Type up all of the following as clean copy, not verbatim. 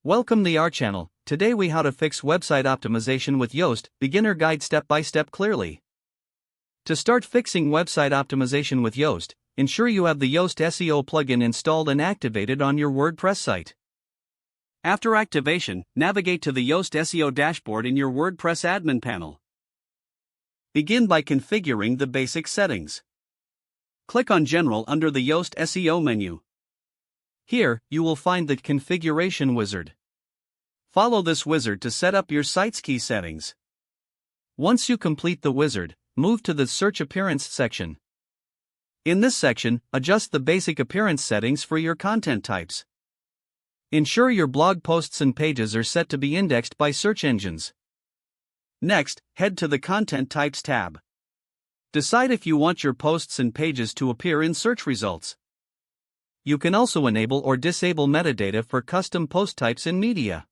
Welcome to our channel. Today we how to fix website optimization with Yoast, beginner guide step by step clearly. To start fixing website optimization with Yoast, ensure you have the Yoast SEO plugin installed and activated on your WordPress site. After activation, navigate to the Yoast SEO dashboard in your WordPress admin panel. Begin by configuring the basic settings. Click on General under the Yoast SEO menu. Here, you will find the configuration wizard. Follow this wizard to set up your site's key settings. Once you complete the wizard, move to the Search Appearance section. In this section, adjust the basic appearance settings for your content types. Ensure your blog posts and pages are set to be indexed by search engines. Next, head to the Content Types tab. Decide if you want your posts and pages to appear in search results. You can also enable or disable metadata for custom post types in media.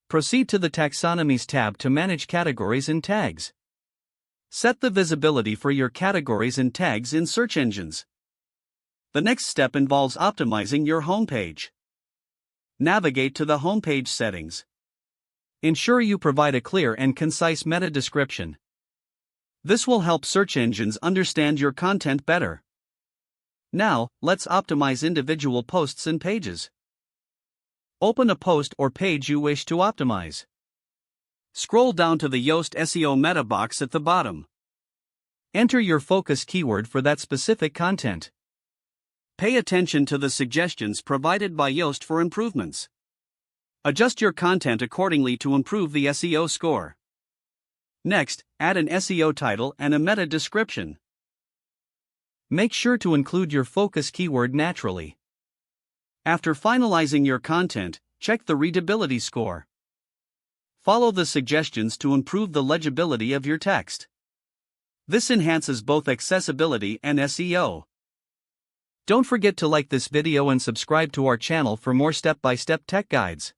Proceed to the Taxonomies tab to manage categories and tags. Set the visibility for your categories and tags in search engines. The next step involves optimizing your homepage. Navigate to the homepage settings. Ensure you provide a clear and concise meta description. This will help search engines understand your content better. Now, let's optimize individual posts and pages. Open a post or page you wish to optimize. Scroll down to the Yoast SEO meta box at the bottom. Enter your focus keyword for that specific content. Pay attention to the suggestions provided by Yoast for improvements. Adjust your content accordingly to improve the SEO score. Next, add an SEO title and a meta description. Make sure to include your focus keyword naturally. After finalizing your content, check the readability score. Follow the suggestions to improve the legibility of your text. This enhances both accessibility and SEO. Don't forget to like this video and subscribe to our channel for more step-by-step tech guides.